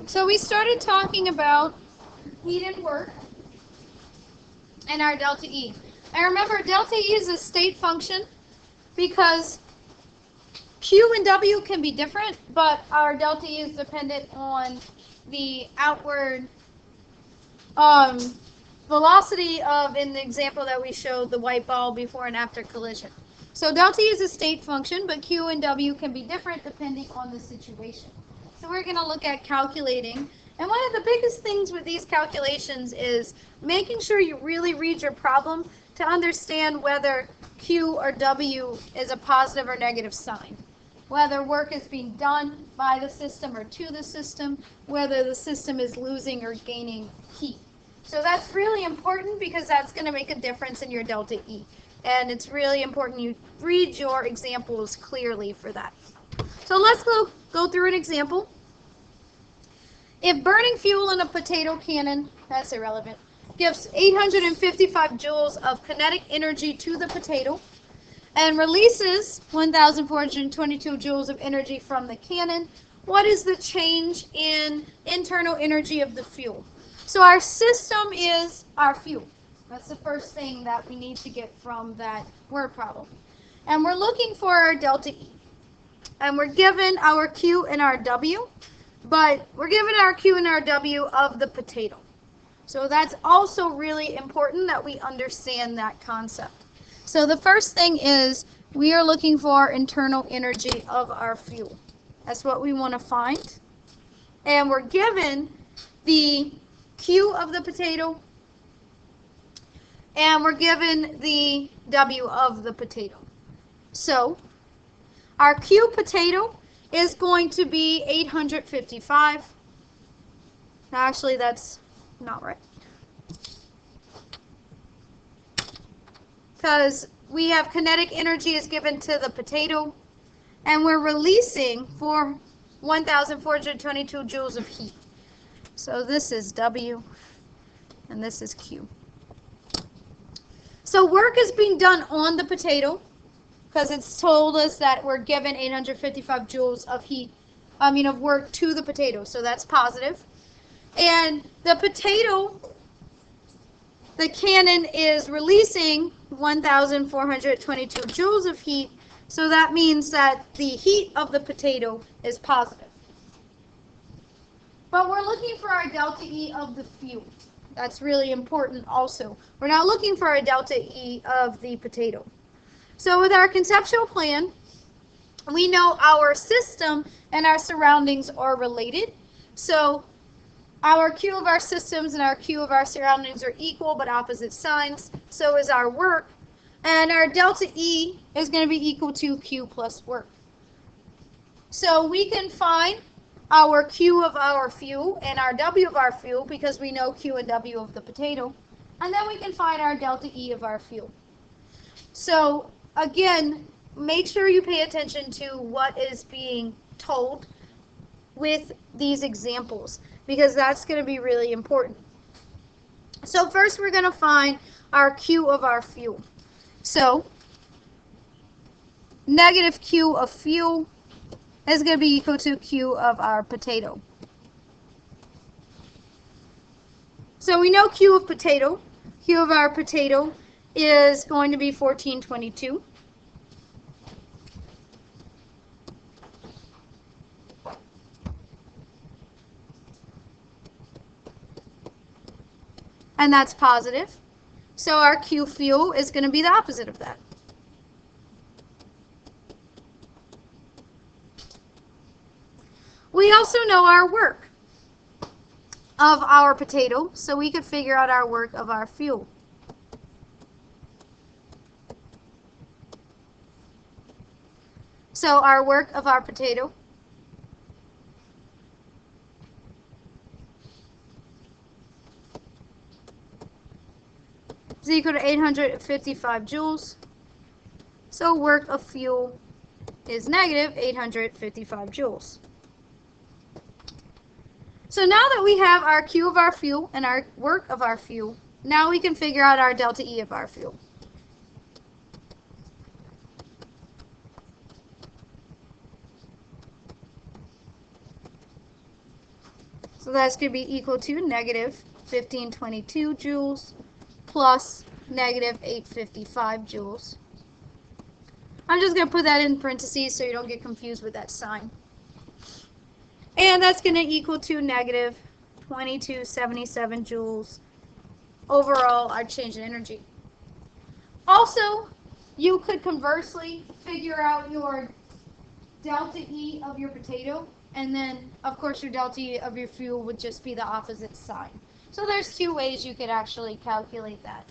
So we started talking about heat and work and our delta E. And remember, delta E is a state function because Q and W can be different, but our delta E is dependent on the outward velocity of, in the example that we showed, the white ball before and after collision. So delta E is a state function, but Q and W can be different depending on the situation. So we're going to look at calculating. And one of the biggest things with these calculations is making sure you really read your problem to understand whether Q or W is a positive or negative sign. Whether work is being done by the system or to the system, whether the system is losing or gaining heat. So that's really important because that's going to make a difference in your delta E. And it's really important you read your examples clearly for that. So let's go through an example. If burning fuel in a potato cannon, that's irrelevant, gives 855 joules of kinetic energy to the potato and releases 1,422 joules of energy from the cannon, what is the change in internal energy of the fuel? So our system is our fuel. That's the first thing that we need to get from that word problem. And we're looking for our delta E. And we're given our Q and our W, but we're given our Q and our W of the potato. So that's also really important that we understand that concept. So the first thing is we are looking for internal energy of our fuel. That's what we want to find. And we're given the Q of the potato, and we're given the W of the potato. So our Q potato is going to be 855. Actually, that's not right. Because we have kinetic energy is given to the potato, and we're releasing for 1,422 joules of heat. So this is W, and this is Q. So work is being done on the potato, because it's told us that we're given 855 joules of of work to the potato, so that's positive. And the potato, the cannon is releasing 1,422 joules of heat, so that means that the heat of the potato is positive. But we're looking for our delta E of the fuel. That's really important also. We're not looking for a delta E of the potato. So with our conceptual plan, we know our system and our surroundings are related. So our Q of our systems and our Q of our surroundings are equal but opposite signs. So is our work. And our delta E is going to be equal to Q plus work. So we can find our Q of our fuel and our W of our fuel because we know Q and W of the potato. And then we can find our delta E of our fuel. So again, make sure you pay attention to what is being told with these examples because that's going to be really important. So first we're going to find our Q of our fuel. So negative Q of fuel is going to be equal to Q of our potato. So we know Q of potato. Q of our potato is going to be 1422. And that's positive. So our Q fuel is going to be the opposite of that. We also know our work of our potato, so we could figure out our work of our fuel. So our work of our potato is equal to 855 joules. So work of fuel is negative 855 joules. So now that we have our Q of our fuel and our work of our fuel, now we can figure out our delta E of our fuel. So that's going to be equal to negative 1522 joules plus negative 855 joules. I'm just going to put that in parentheses so you don't get confused with that sign. And that's going to equal to negative 2277 joules overall, our change in energy. Also, you could conversely figure out your delta E of your potato, and then, of course, your delta E of your fuel would just be the opposite sign. So there's two ways you could actually calculate that.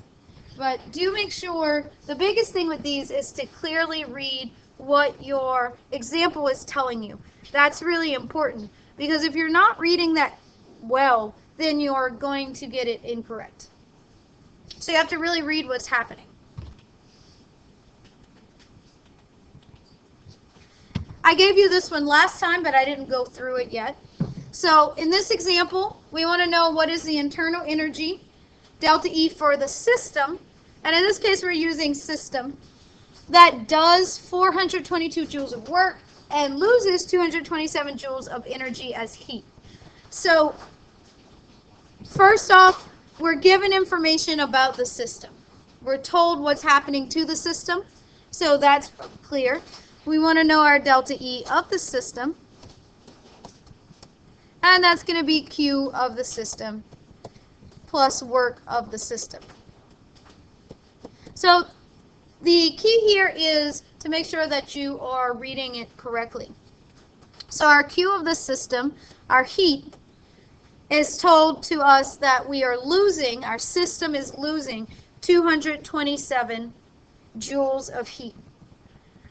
But do make sure, the biggest thing with these is to clearly read what your example is telling you. That's really important, because if you're not reading that well, then you're going to get it incorrect. So you have to really read what's happening. I gave you this one last time, but I didn't go through it yet. So in this example, we want to know what is the internal energy, delta E for the system, and in this case we're using system, that does 422 joules of work and loses 227 joules of energy as heat. So first off, we're given information about the system. We're told what's happening to the system, so that's clear. We want to know our delta E of the system, and that's going to be Q of the system plus work of the system. So the key here is to make sure that you are reading it correctly. So our Q of the system, our heat, is told to us that we are losing, our system is losing 227 joules of heat.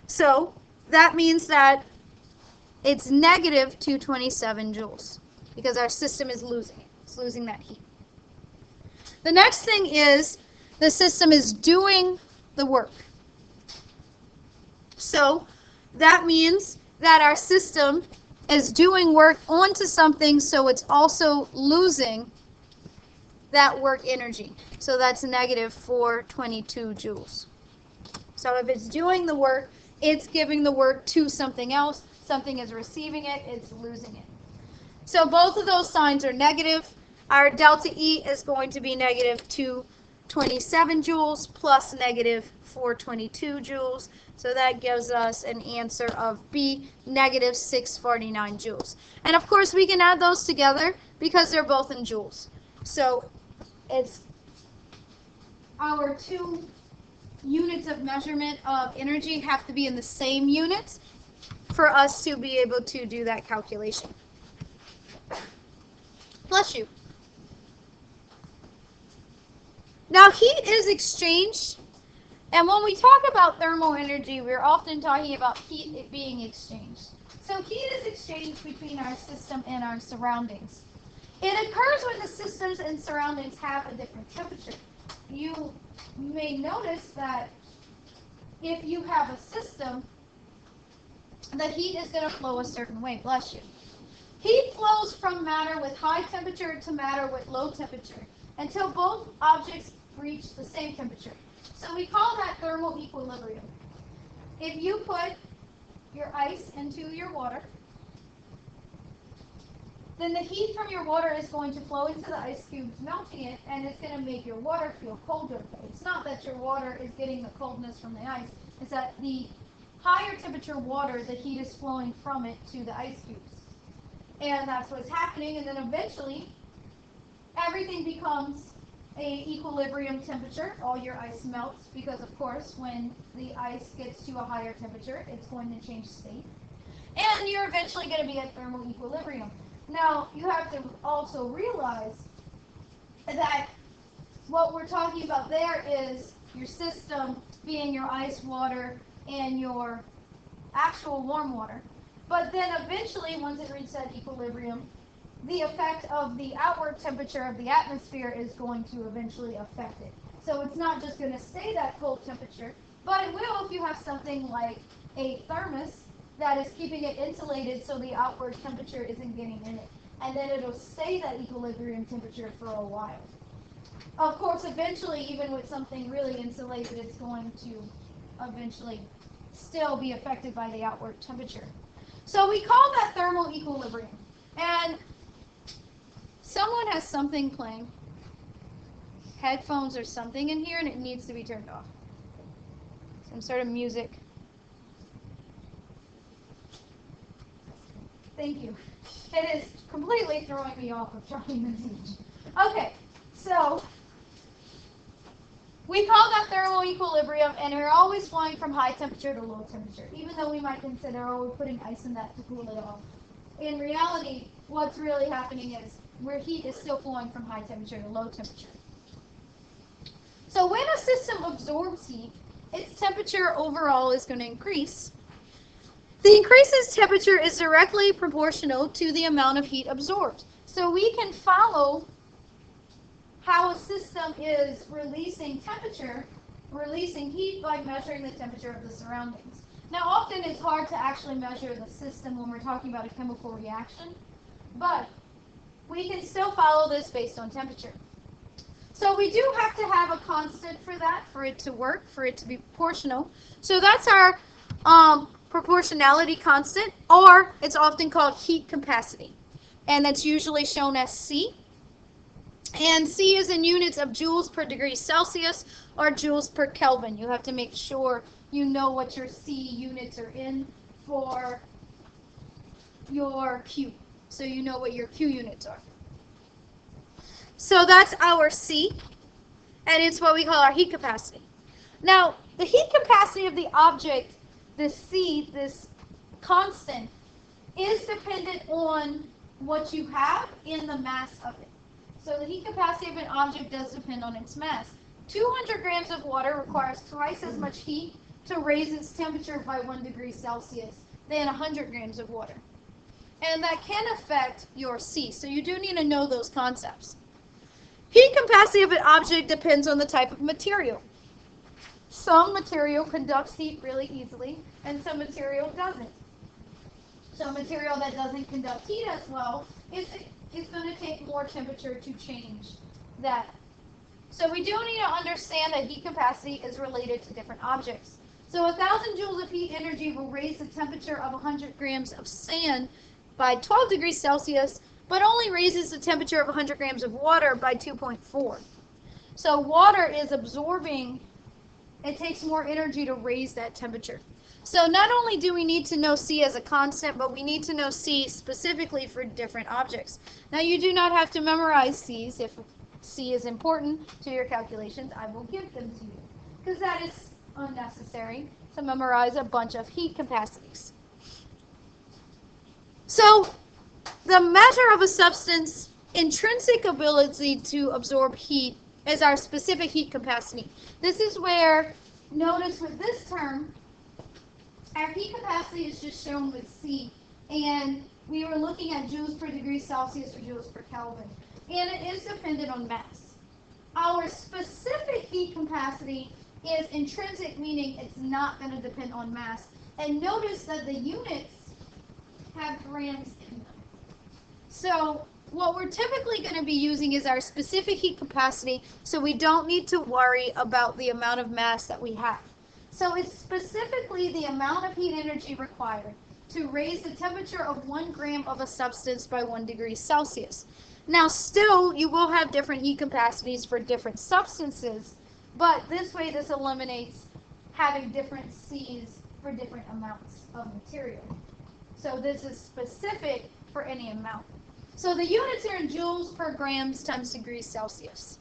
So that means that it's negative 227 joules because our system is losing it. It's losing that heat. The next thing is the system is doing the work. So that means that our system is doing work onto something, so it's also losing that work energy. So that's negative 422 joules. So if it's doing the work, it's giving the work to something else. Something is receiving it, it's losing it. So both of those signs are negative. Our delta E is going to be negative 227 joules plus negative 422 joules. So that gives us an answer of B, negative 649 joules. And of course we can add those together because they're both in joules. So it's our two units of measurement of energy have to be in the same units for us to be able to do that calculation. Bless you. Now heat is exchanged, and when we talk about thermal energy, we're often talking about heat being exchanged. So heat is exchanged between our system and our surroundings. It occurs when the systems and surroundings have a different temperature. You may notice that if you have a system, the heat is going to flow a certain way. Bless you. Heat flows from matter with high temperature to matter with low temperature until both objects reach the same temperature. So we call that thermal equilibrium. If you put your ice into your water, then the heat from your water is going to flow into the ice cubes, melting it, and it's going to make your water feel colder. It's not that your water is getting the coldness from the ice, it's that the higher temperature water, the heat is flowing from it to the ice cubes. And that's what's happening, and then eventually everything becomes a equilibrium temperature. All your ice melts because, of course, when the ice gets to a higher temperature, it's going to change state. And you're eventually going to be at thermal equilibrium. Now, you have to also realize that what we're talking about there is your system being your ice water and your actual warm water. But then eventually, once it reaches that equilibrium, the effect of the outward temperature of the atmosphere is going to eventually affect it. So it's not just going to stay that cold temperature, but it will if you have something like a thermos that is keeping it insulated so the outward temperature isn't getting in it. And then it'll stay that equilibrium temperature for a while. Of course, eventually, even with something really insulated, it's going to eventually still be affected by the outward temperature. So we call that thermal equilibrium. And someone has something playing, headphones or something in here, and it needs to be turned off. Some sort of music. Thank you. It is completely throwing me off of trying to teach. Okay, so we call that thermal equilibrium, and we're always flying from high temperature to low temperature, even though we might consider, oh, we're putting ice in that to cool it off. In reality, what's really happening is where heat is still flowing from high temperature to low temperature. So when a system absorbs heat, its temperature overall is going to increase. The increase in temperature is directly proportional to the amount of heat absorbed. So we can follow how a system is releasing heat by measuring the temperature of the surroundings. Now, often it's hard to actually measure the system when we're talking about a chemical reaction, but we can still follow this based on temperature. So we do have to have a constant for that, for it to work, for it to be proportional. So that's our proportionality constant, or it's often called heat capacity. And that's usually shown as C. And C is in units of joules per degree Celsius or joules per Kelvin. You have to make sure you know what your C units are in for your Q. So you know what your Q units are. So that's our C, and it's what we call our heat capacity. Now, the heat capacity of the object, this C, this constant, is dependent on what you have in the mass of it. So the heat capacity of an object does depend on its mass. 200 grams of water requires twice as much heat to raise its temperature by 1 degree Celsius than 100 grams of water. And that can affect your C, so you do need to know those concepts. Heat capacity of an object depends on the type of material. Some material conducts heat really easily, and some material doesn't. So material that doesn't conduct heat as well is going to take more temperature to change that. So we do need to understand that heat capacity is related to different objects. So 1,000 joules of heat energy will raise the temperature of 100 grams of sand by 12 degrees Celsius, but only raises the temperature of 100 grams of water by 2.4. So water is absorbing, it takes more energy to raise that temperature. So not only do we need to know C as a constant, but we need to know C specifically for different objects. Now you do not have to memorize C's. If C is important to your calculations, I will give them to you, because that is unnecessary to memorize a bunch of heat capacities. So the measure of a substance's intrinsic ability to absorb heat is our specific heat capacity. This is where, notice with this term, our heat capacity is just shown with C, and we were looking at joules per degree Celsius or joules per Kelvin, and it is dependent on mass. Our specific heat capacity is intrinsic, meaning it's not going to depend on mass. And notice that the units have grams in them. So what we're typically going to be using is our specific heat capacity, so we don't need to worry about the amount of mass that we have. So it's specifically the amount of heat energy required to raise the temperature of 1 gram of a substance by 1 degree Celsius. Now still, you will have different heat capacities for different substances, but this way this eliminates having different C's for different amounts of material. So this is specific for any amount. So the units are in joules per grams times degrees Celsius.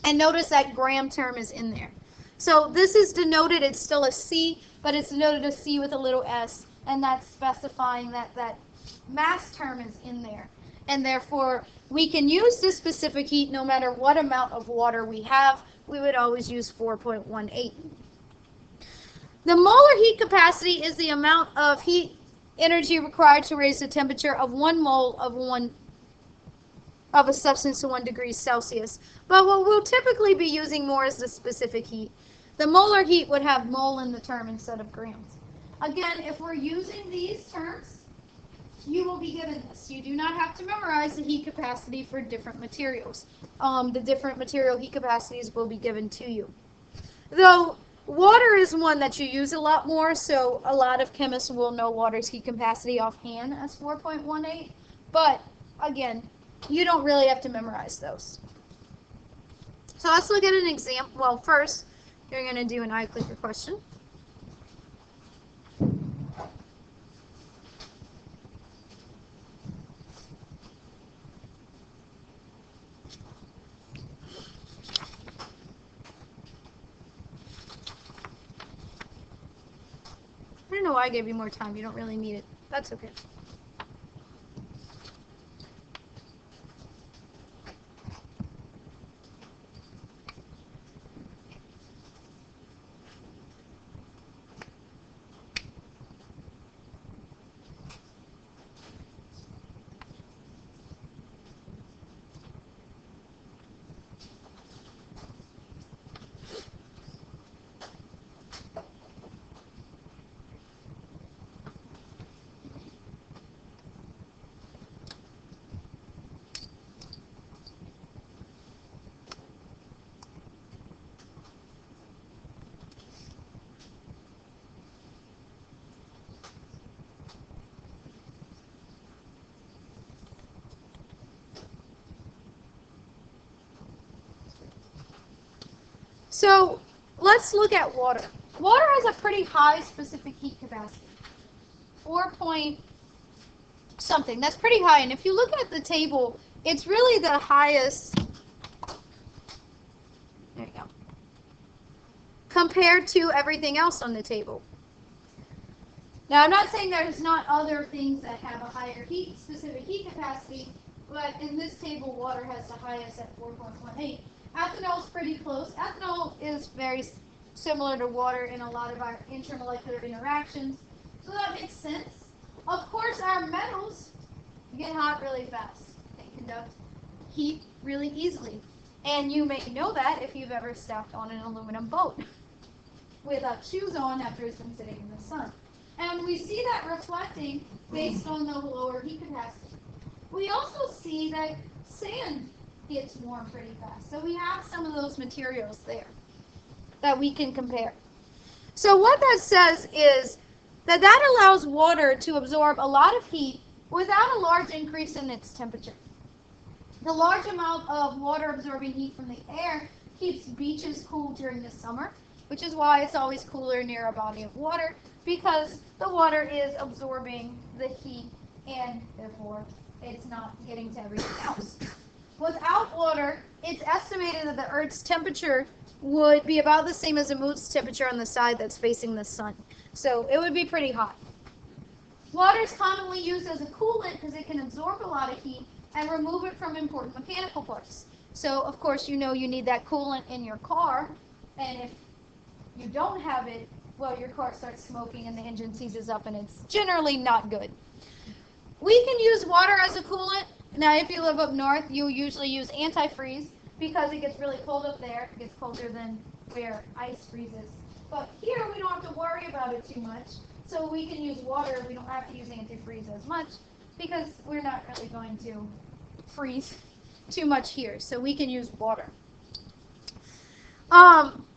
And notice that gram term is in there. So this is denoted, it's still a C, but it's denoted a C with a little s, and that's specifying that that mass term is in there. And therefore, we can use this specific heat no matter what amount of water we have. We would always use 4.18. The molar heat capacity is the amount of heat energy required to raise the temperature of 1 mole of a substance to 1 degree Celsius. But what we'll typically be using more is the specific heat. The molar heat would have mole in the term instead of grams. Again, if we're using these terms, you will be given this. You do not have to memorize the heat capacity for different materials. The different material heat capacities will be given to you. Though water is one that you use a lot more, so a lot of chemists will know water's heat capacity offhand as 4.18. But again, you don't really have to memorize those. So let's look at an example. Well, first, you're going to do an iClicker question. I don't know why I gave you more time. You don't really need it. That's okay. So let's look at water. Water has a pretty high specific heat capacity, 4 point something. That's pretty high. And if you look at the table, it's really the highest. There you go. Compared to everything else on the table. Now, I'm not saying there's not other things that have a higher specific heat capacity, but in this table, water has the highest at 4.18. Ethanol is pretty close. Ethanol is very similar to water in a lot of our intermolecular interactions, so that makes sense. Of course, our metals get hot really fast. They conduct heat really easily. And you may know that if you've ever stepped on an aluminum boat without shoes on after it's been sitting in the sun. And we see that reflecting based on the lower heat capacity. We also see that sand gets warm pretty fast. So we have some of those materials there that we can compare. So what that says is that allows water to absorb a lot of heat without a large increase in its temperature. The large amount of water absorbing heat from the air keeps beaches cool during the summer, which is why it's always cooler near a body of water, because the water is absorbing the heat and therefore it's not getting to everything else. Without water, it's estimated that the Earth's temperature would be about the same as the moon's temperature on the side that's facing the sun. So it would be pretty hot. Water is commonly used as a coolant because it can absorb a lot of heat and remove it from important mechanical parts. So, of course, you know you need that coolant in your car, and if you don't have it, well, your car starts smoking and the engine seizes up, and it's generally not good. We can use water as a coolant. Now, if you live up north, you usually use antifreeze because it gets really cold up there. It gets colder than where ice freezes. But here, we don't have to worry about it too much. So we can use water. We don't have to use antifreeze as much because we're not really going to freeze too much here. So we can use water.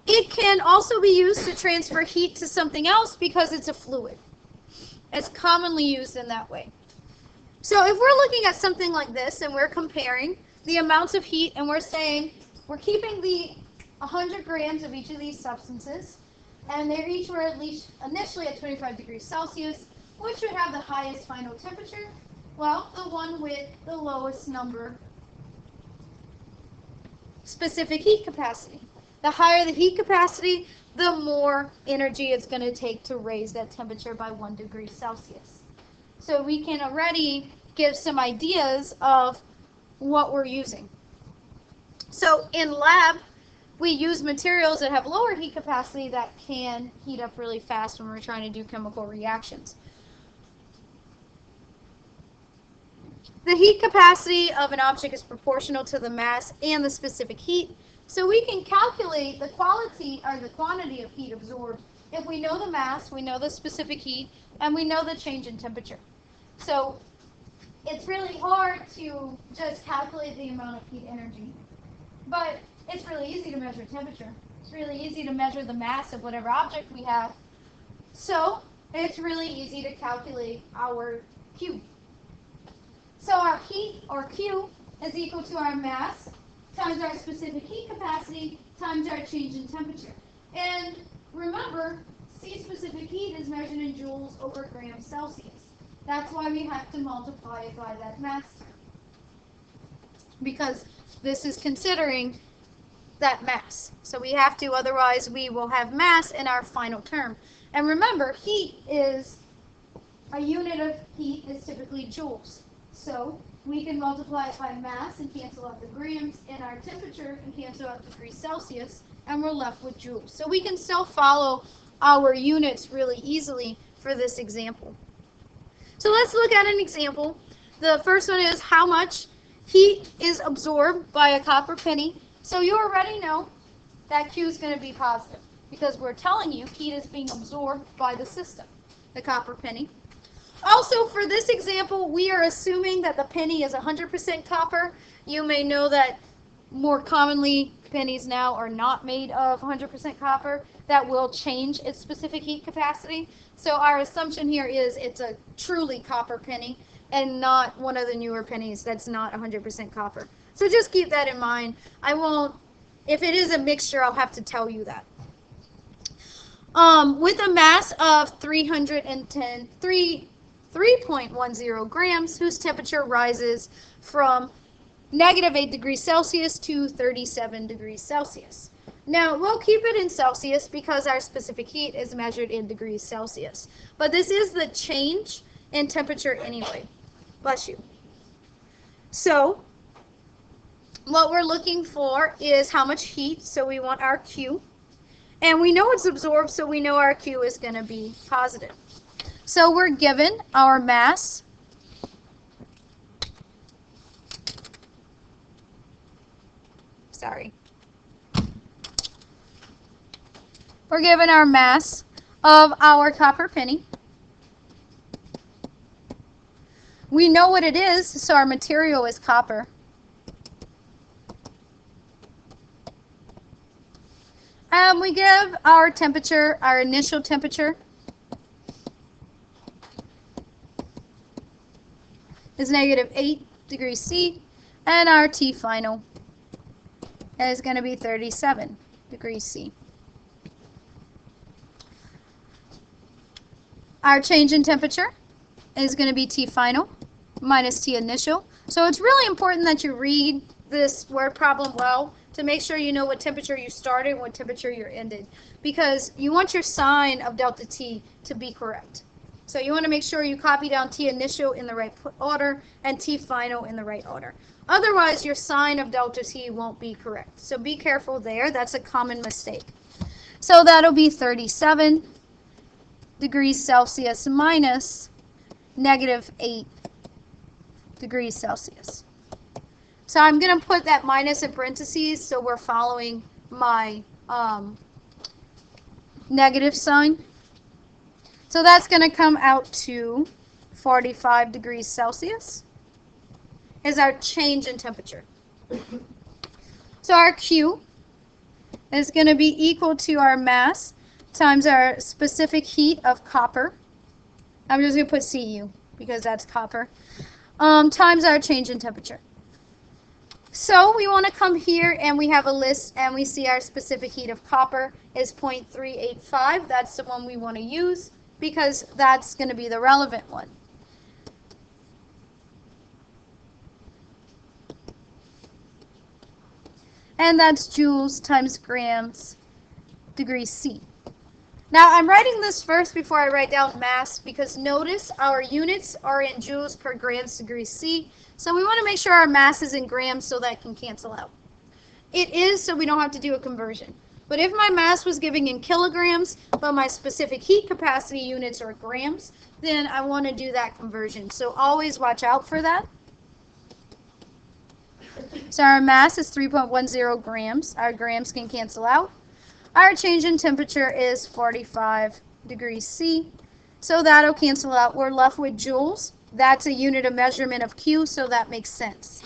It can also be used to transfer heat to something else because it's a fluid. It's commonly used in that way. So if we're looking at something like this and we're comparing the amounts of heat and we're saying we're keeping the 100 grams of each of these substances, and they each were at least initially at 25 degrees Celsius, which would have the highest final temperature? Well, the one with the lowest number specific heat capacity. The higher the heat capacity, the more energy it's going to take to raise that temperature by 1 degree Celsius. So we can already give some ideas of what we're using. So in lab, we use materials that have lower heat capacity that can heat up really fast when we're trying to do chemical reactions. The heat capacity of an object is proportional to the mass and the specific heat. So we can calculate the quality or the quantity of heat absorbed if we know the mass, we know the specific heat, and we know the change in temperature. So it's really hard to just calculate the amount of heat energy, but it's really easy to measure temperature. It's really easy to measure the mass of whatever object we have. So it's really easy to calculate our Q. So our heat, or Q, is equal to our mass times our specific heat capacity times our change in temperature. And remember, C specific heat is measured in joules over grams Celsius. That's why we have to multiply it by that mass term, because this is considering that mass. So we have to, otherwise we will have mass in our final term. And remember, heat is, a unit of heat is typically joules. So we can multiply it by mass and cancel out the grams, and our temperature and cancel out degrees Celsius, and we're left with joules. So we can still follow our units really easily for this example. So let's look at an example. The first one is how much heat is absorbed by a copper penny. So you already know that Q is going to be positive, because we're telling you heat is being absorbed by the system, the copper penny. Also, for this example, we are assuming that the penny is 100% copper. You may know that more commonly pennies now are not made of 100% copper. That will change its specific heat capacity. So our assumption here is it's a truly copper penny and not one of the newer pennies that's not 100% copper. So just keep that in mind. I won't, if it is a mixture, I'll have to tell you that. With a mass of 3.10 grams, whose temperature rises from -8 degrees Celsius to 37 degrees Celsius. Now, we'll keep it in Celsius because our specific heat is measured in degrees Celsius. But this is the change in temperature anyway. Bless you. So, what we're looking for is how much heat, so we want our Q. And we know it's absorbed, so we know our Q is going to be positive. So we're given our mass, we're given our mass of our copper penny. We know what it is, so our material is copper. And we give our temperature, our initial temperature is -8 degrees C, and our T final is going to be 37 degrees C. Our change in temperature is going to be T final minus T initial. So it's really important that you read this word problem well to make sure you know what temperature you started and what temperature you ended, because you want your sign of delta T to be correct. So you want to make sure you copy down T initial in the right order and T final in the right order. Otherwise, your sign of delta T won't be correct. So be careful there. That's a common mistake. So that'll be 37 degrees Celsius minus -8 degrees Celsius. So I'm going to put that minus in parentheses so we're following my negative sign. So that's going to come out to 45 degrees Celsius is our change in temperature. So our Q is going to be equal to our mass times our specific heat of copper. I'm just going to put Cu because that's copper, times our change in temperature. So we want to come here and we have a list and we see our specific heat of copper is 0.385. That's the one we want to use because that's going to be the relevant one. And that's joules times grams degrees C. Now I'm writing this first before I write down mass because notice our units are in joules per grams degrees C. So we want to make sure our mass is in grams so that can cancel out. It is, so we don't have to do a conversion. But if my mass was given in kilograms, but my specific heat capacity units are grams, then I want to do that conversion. So always watch out for that. So our mass is 3.10 grams. Our grams can cancel out. Our change in temperature is 45 degrees C. So that'll cancel out. We're left with joules. That's a unit of measurement of Q, so that makes sense.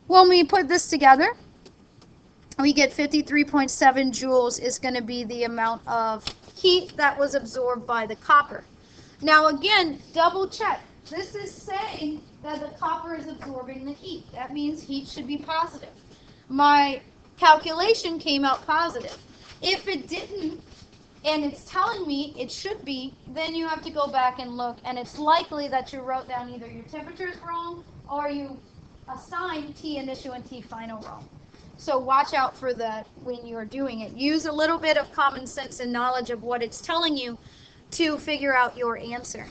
When we put this together, we get 53.7 joules is going to be the amount of heat that was absorbed by the copper. Now again, double check. This is saying that the copper is absorbing the heat. That means heat should be positive. My calculation came out positive. If it didn't, and it's telling me it should be, then you have to go back and look, and it's likely that you wrote down either your temperature is wrong or you assigned T initial and T final wrong. So watch out for that when you're doing it. Use a little bit of common sense and knowledge of what it's telling you to figure out your answer.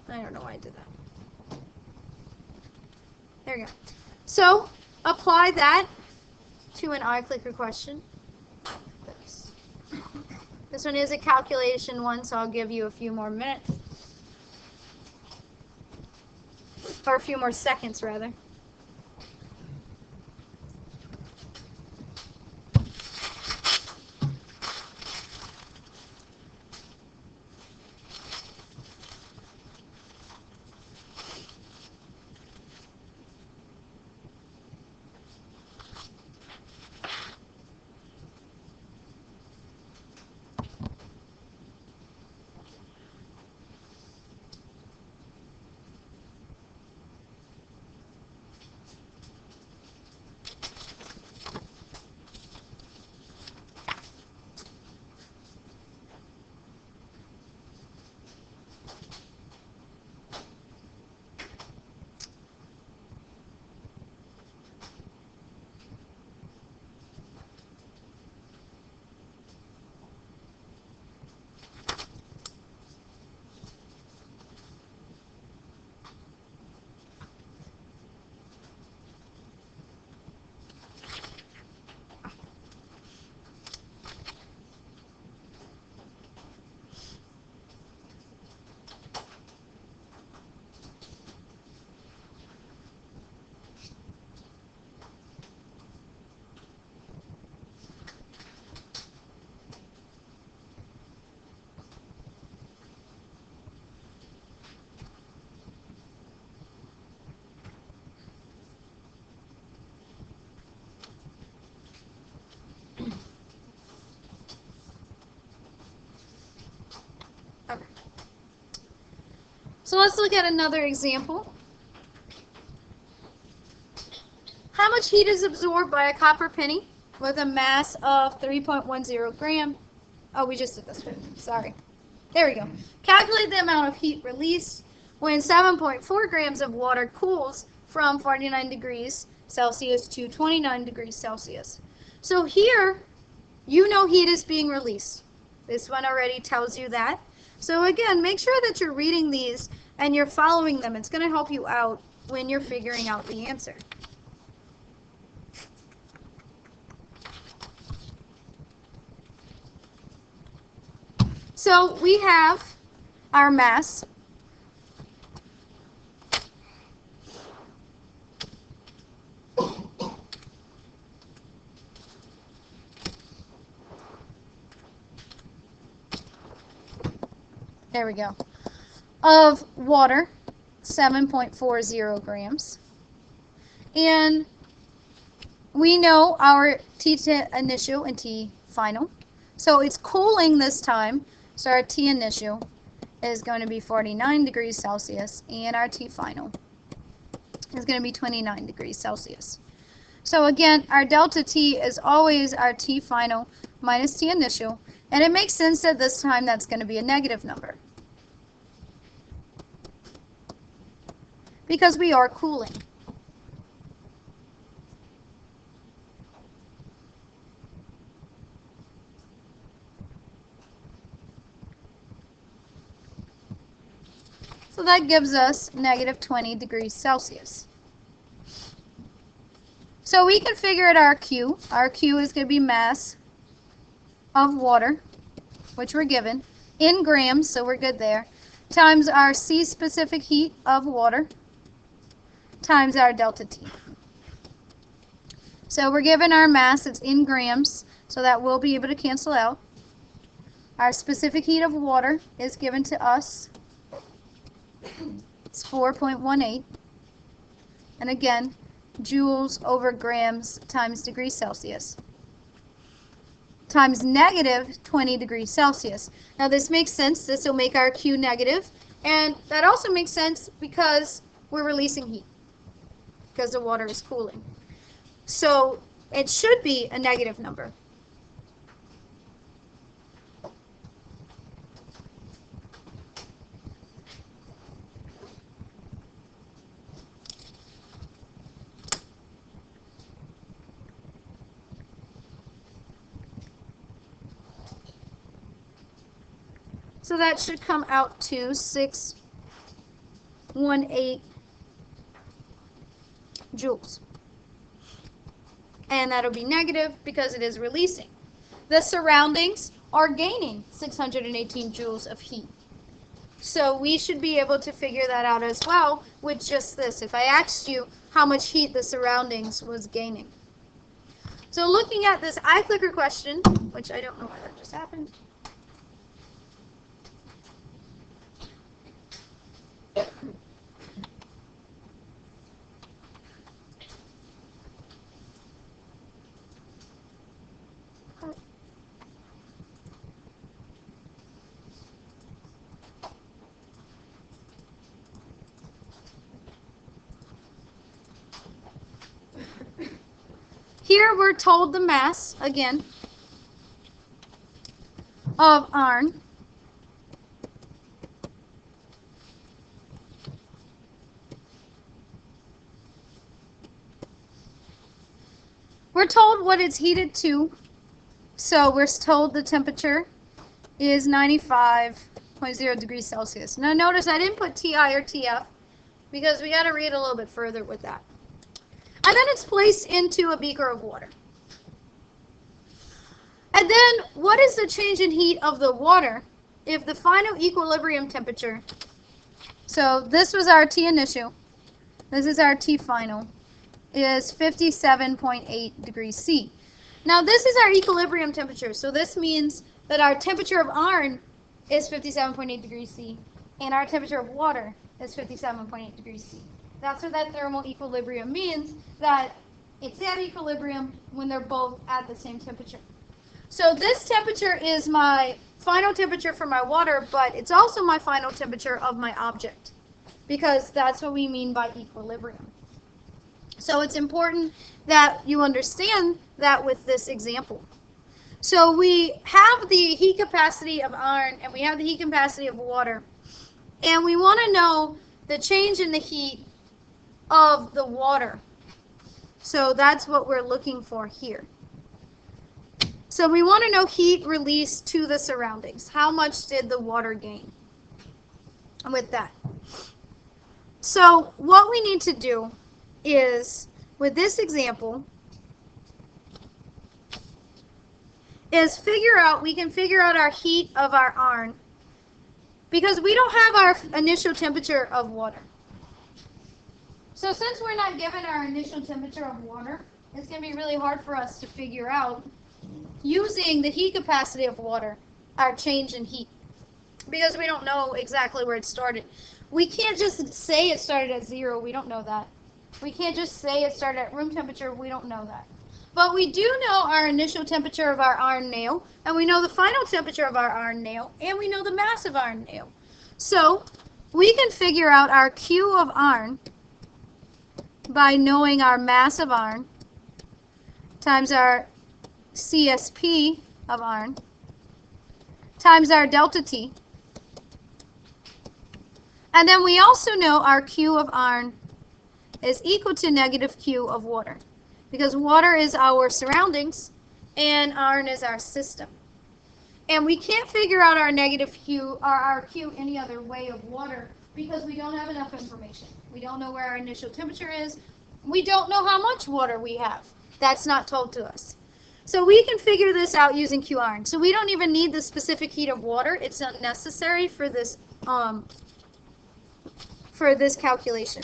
I don't know why I did that. There you go. So apply that to an iClicker question. This one is a calculation one, so I'll give you a few more minutes. Or a few more seconds, rather. Okay. So let's look at another example. How much heat is absorbed by a copper penny with a mass of 3.10 gram? Oh, we just did this one. Sorry. There we go. Calculate the amount of heat released when 7.4 grams of water cools from 49 degrees Celsius to 29 degrees Celsius. So here, you know heat is being released. This one already tells you that. So again, make sure that you're reading these and you're following them. It's going to help you out when you're figuring out the answer. So we have our mass. There we go. Of water, 7.40 grams. And we know our T initial and T final. So it's cooling this time. So our T initial is going to be 49 degrees Celsius, and our T final is going to be 29 degrees Celsius. So again, our delta T is always our T final minus T initial, and it makes sense that this time that's going to be a negative number because we are cooling. So that gives us negative 20 degrees Celsius. So we can figure out our Q. Our Q is going to be mass of water, which we're given, in grams, so we're good there, times our C-specific heat of water times our delta T. So we're given our mass, it's in grams, so that will be able to cancel out. Our specific heat of water is given to us. It's 4.18. And again, joules over grams times degrees Celsius times negative 20 degrees Celsius. Now this makes sense. This will make our Q negative. And that also makes sense because we're releasing heat because the water is cooling. So it should be a negative number. So that should come out to 618 joules. And that'll be negative because it is releasing. The surroundings are gaining 618 joules of heat. So we should be able to figure that out as well with just this. If I asked you how much heat the surroundings was gaining. So looking at this iClicker question, which I don't know why that just happened. Here we're told the mass, again, of iron we're told what it's heated to, so we're told the temperature is 95.0 degrees Celsius. Now notice I didn't put TI or TF because we got to read a little bit further with that. And then it's placed into a beaker of water. And then what is the change in heat of the water if the final equilibrium temperature, so this was our T initial, this is our T final, is 57.8 degrees C. Now this is our equilibrium temperature, so this means that our temperature of iron is 57.8 degrees C, and our temperature of water is 57.8 degrees C. That's what that thermal equilibrium means, that it's at equilibrium when they're both at the same temperature. So this temperature is my final temperature for my water, but it's also my final temperature of my object, because that's what we mean by equilibrium. So it's important that you understand that with this example. So we have the heat capacity of iron and we have the heat capacity of water, and we want to know the change in the heat of the water. So that's what we're looking for here. So we want to know heat released to the surroundings. How much did the water gain with that? So what we need to do is, with this example, is we can figure out our heat of our iron because we don't have our initial temperature of water. So since we're not given our initial temperature of water, it's going to be really hard for us to figure out, using the heat capacity of water, our change in heat, because we don't know exactly where it started. We can't just say it started at 0. We don't know that. We can't just say it started at room temperature. We don't know that. But we do know our initial temperature of our iron nail, and we know the final temperature of our iron nail, and we know the mass of iron nail. So we can figure out our Q of iron by knowing our mass of iron times our CSP of iron times our delta T. And then we also know our Q of iron is equal to negative Q of water, because water is our surroundings and iron is our system. And we can't figure out our negative Q or our Q any other way of water because we don't have enough information. We don't know where our initial temperature is. We don't know how much water we have. That's not told to us. So we can figure this out using Q iron. So we don't even need the specific heat of water. It's unnecessary for this calculation.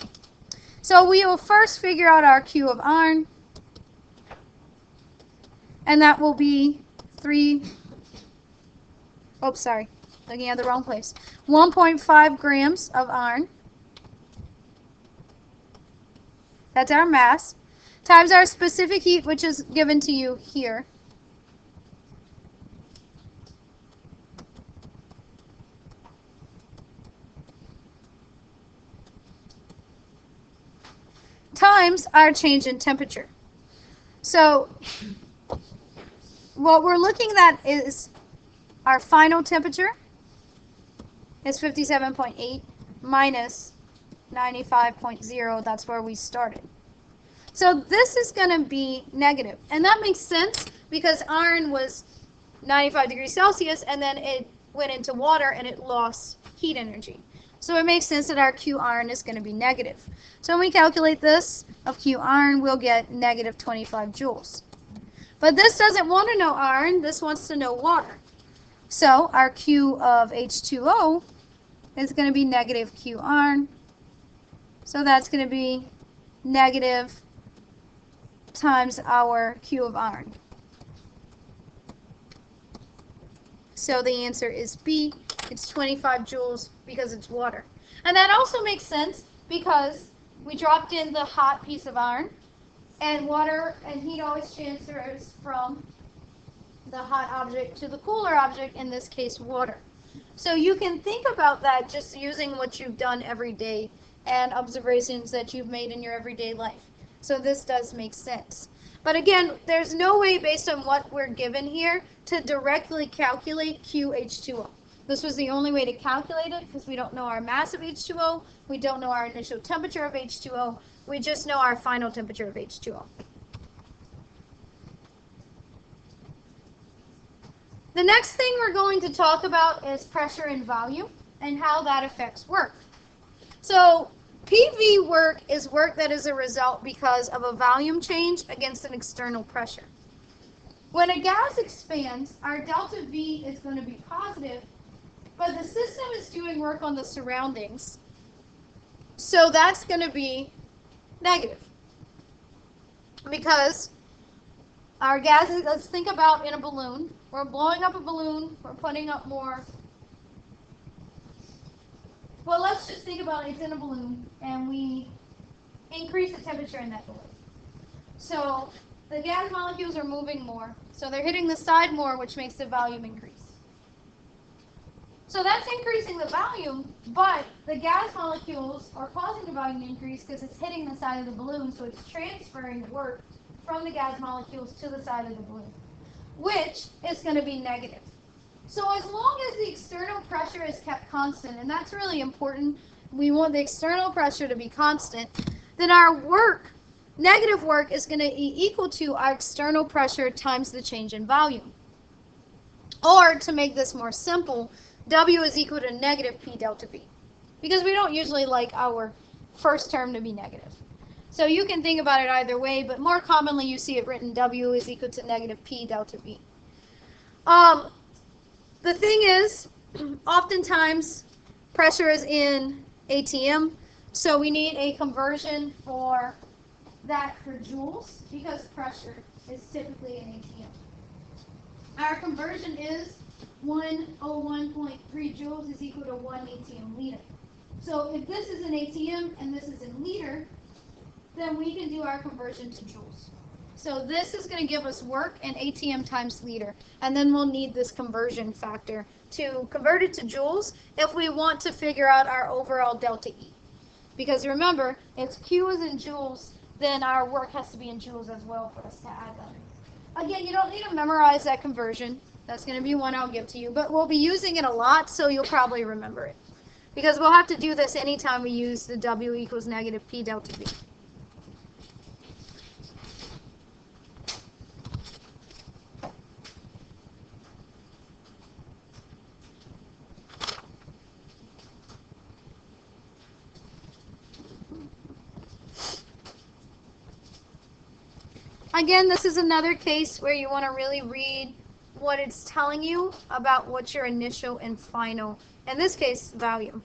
So we will first figure out our Q of iron, and that will be 3, oops, sorry, looking at the wrong place, 1.5 grams of iron. That's our mass, times our specific heat, which is given to you here. Times our change in temperature. So what we're looking at is our final temperature is 57.8 minus 95.0. That's where we started. So this is going to be negative. And that makes sense because iron was 95 degrees Celsius and then it went into water and it lost heat energy. So it makes sense that our Q iron is going to be negative. So when we calculate this of Q iron, we'll get negative 25 joules. But this doesn't want to know iron, this wants to know water. So our Q of H2O is going to be negative Q iron. So that's going to be negative times our Q of iron. So the answer is B. It's 25 joules because it's water. And that also makes sense because we dropped in the hot piece of iron, and water and heat always transfers from the hot object to the cooler object, in this case water. So you can think about that just using what you've done every day and observations that you've made in your everyday life. So this does make sense. But again, there's no way based on what we're given here to directly calculate QH2O. This was the only way to calculate it because we don't know our mass of H2O, we don't know our initial temperature of H2O, we just know our final temperature of H2O. The next thing we're going to talk about is pressure and volume and how that affects work. So PV work is work that is a result because of a volume change against an external pressure. When a gas expands, our delta V is going to be positive, but the system is doing work on the surroundings. So that's going to be negative. Because our gases, let's think about in a balloon. We're blowing up a balloon, we're putting up more. Well, let's just think about it's in a balloon, and we increase the temperature in that balloon. So the gas molecules are moving more, so they're hitting the side more, which makes the volume increase. So that's increasing the volume, but the gas molecules are causing the volume to increase because it's hitting the side of the balloon, so it's transferring work from the gas molecules to the side of the balloon, which is going to be negative. So as long as the external pressure is kept constant, and that's really important, we want the external pressure to be constant, then our work, negative work, is going to be equal to our external pressure times the change in volume. Or to make this more simple, W is equal to negative P delta V, because we don't usually like our first term to be negative. So you can think about it either way, but more commonly you see it written W is equal to negative P delta V. The thing is, oftentimes pressure is in ATM, so we need a conversion for that for joules, because pressure is typically in ATM. Our conversion is 101.3 joules is equal to 1 ATM liter. So if this is in ATM and this is in liter, then we can do our conversion to joules. So this is going to give us work in ATM times liter, and then we'll need this conversion factor to convert it to joules if we want to figure out our overall delta E. Because remember, if Q is in joules, then our work has to be in joules as well for us to add that. Again, you don't need to memorize that conversion. That's going to be one I'll give to you, but we'll be using it a lot, so you'll probably remember it. Because we'll have to do this anytime we use the W equals negative P delta V. Again, this is another case where you want to really read what it's telling you about what's your initial and final, in this case, value.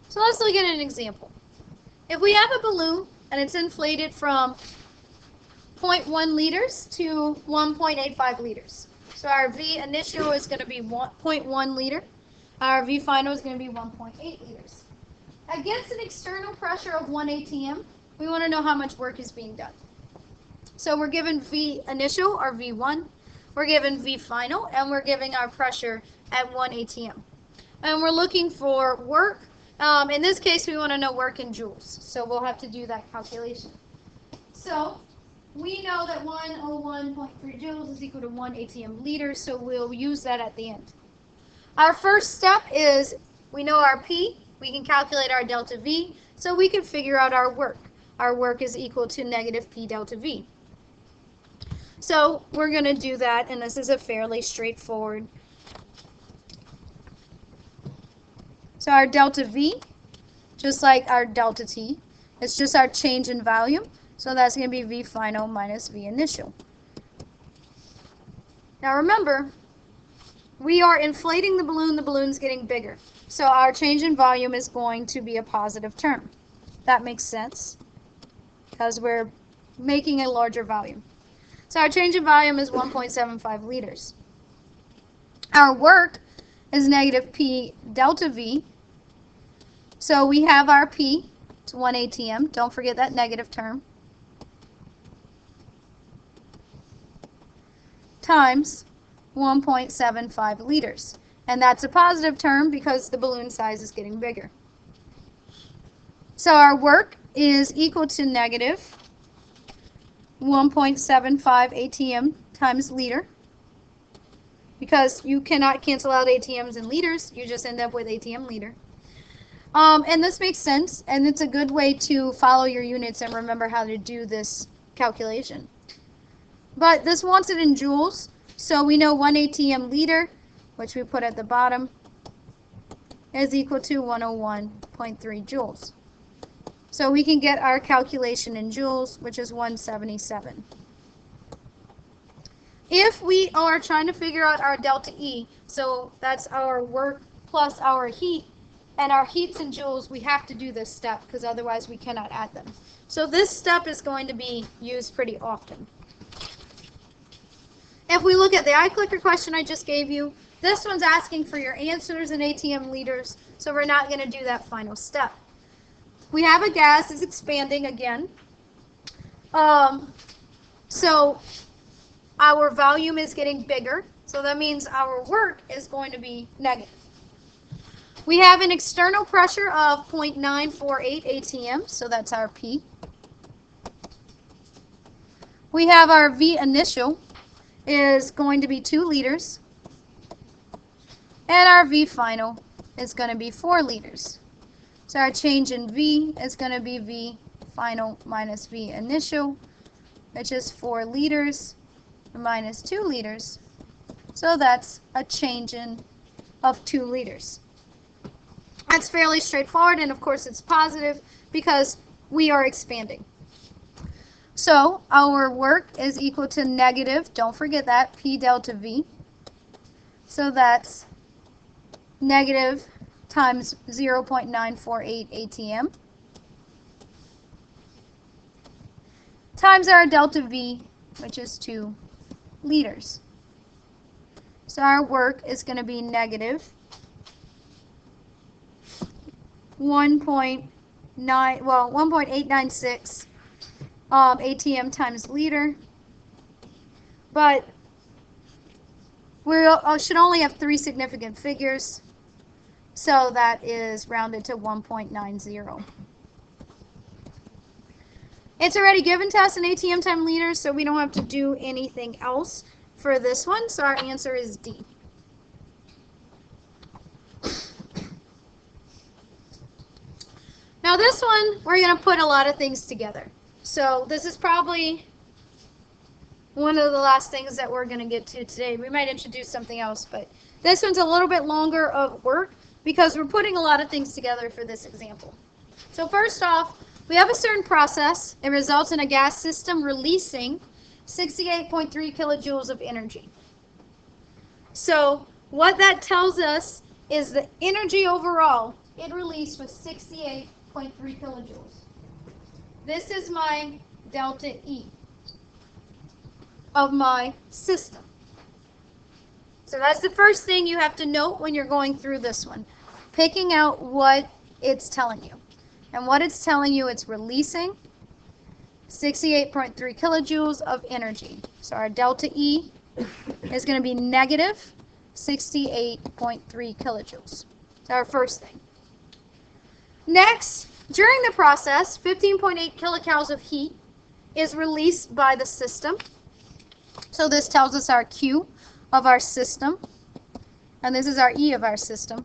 So let's look at an example. If we have a balloon and it's inflated from 0.1 liters to 1.85 liters. So our V initial is going to be 0.1 liter. Our V final is going to be 1.8 liters. Against an external pressure of 1 atm, we want to know how much work is being done. So we're given V initial, or V1. We're given V final, and we're giving our pressure at 1 atm. And we're looking for work. In this case, we want to know work in joules. So we'll have to do that calculation. So we know that 101.3 joules is equal to 1 atm liters, so we'll use that at the end. Our first step is we know our P. We can calculate our delta V, so we can figure out our work. Our work is equal to negative P delta V. So we're going to do that, and this is a fairly straightforward. So our delta V, just like our delta T, it's just our change in volume. So that's going to be V final minus V initial. Now remember, we are inflating the balloon's getting bigger. So our change in volume is going to be a positive term. That makes sense because we're making a larger volume. So our change in volume is 1.75 liters. Our work is negative P delta V. So we have our P, it's 1 atm. Don't forget that negative term. Times 1.75 liters. And that's a positive term because the balloon size is getting bigger. So our work is equal to negative 1.75 atm times liter. Because you cannot cancel out atms and liters, you just end up with atm liter. And this makes sense, and it's a good way to follow your units and remember how to do this calculation. But this wants it in joules, so we know 1 atm liter, which we put at the bottom, is equal to 101.3 joules. So we can get our calculation in joules, which is 177. If we are trying to figure out our delta E, so that's our work plus our heat, and our heat's in joules, we have to do this step because otherwise we cannot add them. So this step is going to be used pretty often. If we look at the iClicker question I just gave you, this one's asking for your answers in atm liters, so we're not going to do that final step. We have a gas is expanding again. So our volume is getting bigger, so that means our work is going to be negative. We have an external pressure of 0.948 atm, so that's our P. We have our V initial is going to be 2 liters, and our V final is going to be 4 liters. So our change in V is going to be V final minus V initial, which is 4 liters minus 2 liters. So that's a change in of 2 liters. That's fairly straightforward, and of course it's positive because we are expanding. So our work is equal to negative, don't forget that, P delta V. So that's negative times 0.948 ATM times our delta V, which is 2 liters. So our work is going to be negative 1.896 ATM times liter, but we should only have 3 significant figures, so that is rounded to 1.90. It's already given to us in ATM time liters, so we don't have to do anything else for this one, so our answer is D. Now this one, we're going to put a lot of things together. So this is probably one of the last things that we're going to get to today. We might introduce something else, but this one's a little bit longer of work because we're putting a lot of things together for this example. So first off, we have a certain process. It results in a gas system releasing 68.3 kilojoules of energy. So what that tells us is the energy overall it released was 68.3 kilojoules. This is my delta E of my system. So that's the first thing you have to note when you're going through this one. Picking out what it's telling you. And what it's telling you, it's releasing 68.3 kilojoules of energy. So our delta E is going to be negative 68.3 kilojoules. That's our first thing. Next, during the process, 15.8 kilocalories of heat is released by the system. So this tells us our Q of our system, and this is our E of our system,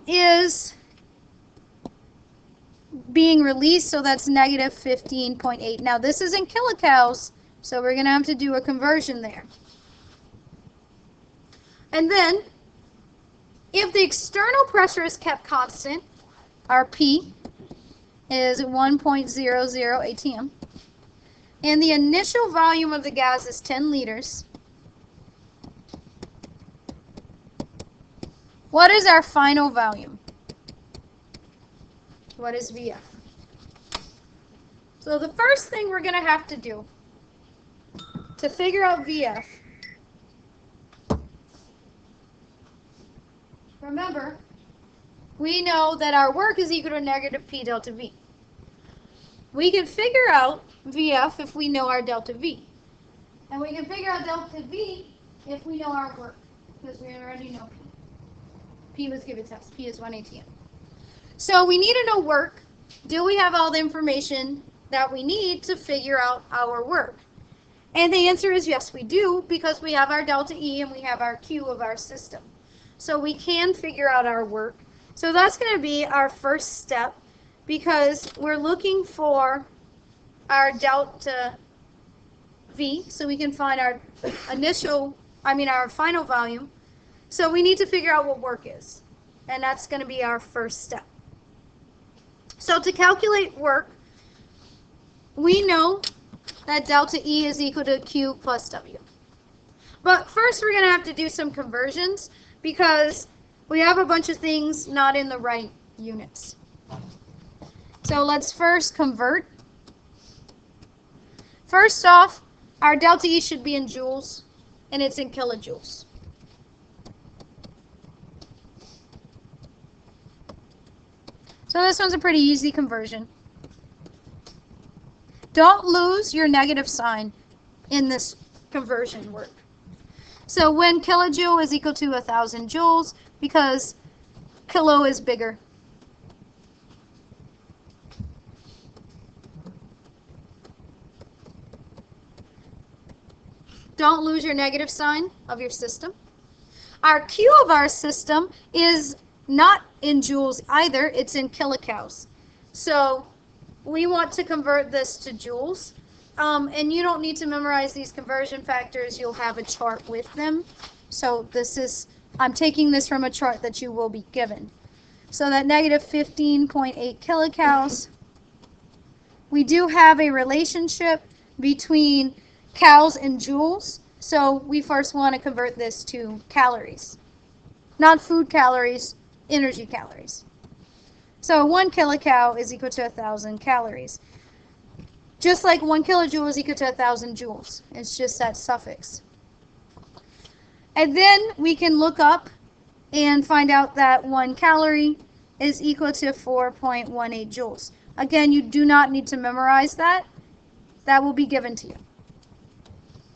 is being released, so that's negative 15.8. Now this is in kilocalories, so we're going to have to do a conversion there. And then, if the external pressure is kept constant, our P is 1.00 ATM, and the initial volume of the gas is 10 liters. What is our final volume? What is VF? So the first thing we're going to have to do to figure out VF, remember, we know that our work is equal to negative P delta V. We can figure out VF if we know our delta V. And we can figure out delta V if we know our work, because we already know P. P was given to us. P is 1 ATM. So we need to know work. Do we have all the information that we need to figure out our work? And the answer is yes, we do, because we have our delta E and we have our Q of our system. So we can figure out our work. So that's going to be our first step, because we're looking for our delta V, so we can find our our final volume. So we need to figure out what work is, and that's going to be our first step. So to calculate work, we know that delta E is equal to Q plus W. But first we're going to have to do some conversions, because we have a bunch of things not in the right units. So let's first convert. First off, our delta E should be in joules, and it's in kilojoules. So this one's a pretty easy conversion. Don't lose your negative sign in this conversion work. So when kilojoule is equal to 1,000 joules, because kilo is bigger. Don't lose your negative sign of your system. Our Q of our system is not in joules either, it's in kilocalories. So we want to convert this to joules. And you don't need to memorize these conversion factors. You'll have a chart with them. So I'm taking this from a chart that you will be given. So that negative 15.8 kilocalories. We do have a relationship between calories and joules. So we first want to convert this to calories. Not food calories, energy calories. So 1 kilocal is equal to 1,000 calories. Just like 1 kilojoule is equal to 1,000 joules. It's just that suffix. And then we can look up and find out that 1 calorie is equal to 4.18 joules. Again, you do not need to memorize that. That will be given to you.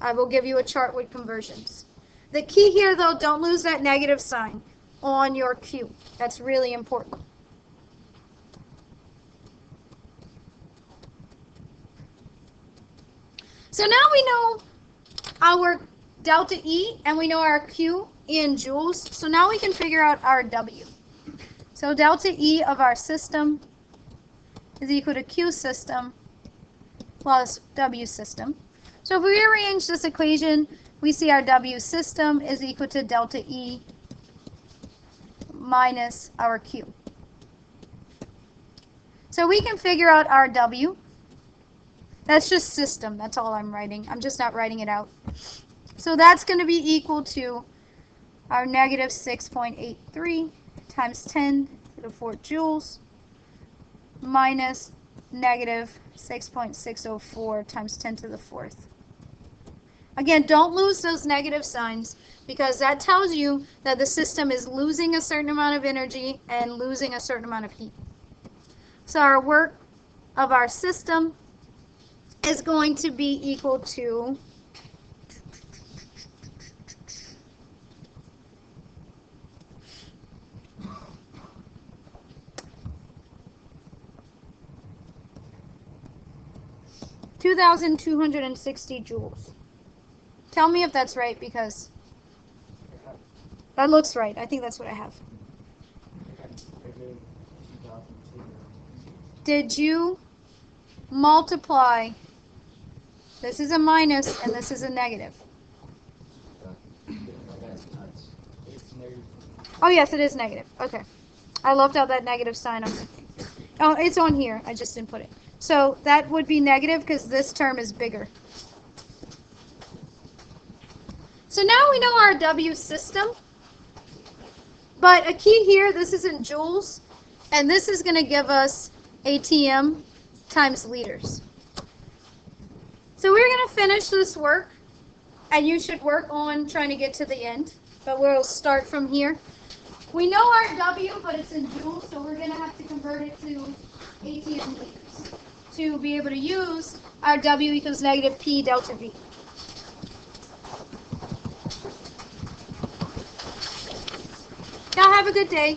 I will give you a chart with conversions. The key here, though, don't lose that negative sign on your Q. That's really important. So now we know our delta E and we know our Q in joules. So now we can figure out our W. So delta E of our system is equal to Q system plus W system. So if we rearrange this equation, we see our W system is equal to delta E minus our Q. So we can figure out our W. That's just system. That's all I'm writing. I'm just not writing it out. So that's going to be equal to our negative 6.83 times 10 to the 4th joules minus negative 6.604 times 10 to the 4th. Again, don't lose those negative signs because that tells you that the system is losing a certain amount of energy and losing a certain amount of heat. So our work of our system is going to be equal to 2,260 joules. Tell me if that's right because that looks right. I think that's what I have. Did you multiply? This is a minus and this is a negative. Oh yes, it is negative. Okay. I left out that negative sign on something. Oh, it's on here. I just didn't put it. So that would be negative because this term is bigger. So now we know our W system. But a key here, this is in joules, and this is going to give us ATM times liters. So we're going to finish this work, and you should work on trying to get to the end, but we'll start from here. We know our W, but it's in joules, so we're going to have to convert it to ATM liters to be able to use our W equals negative P delta V. Y'all have a good day.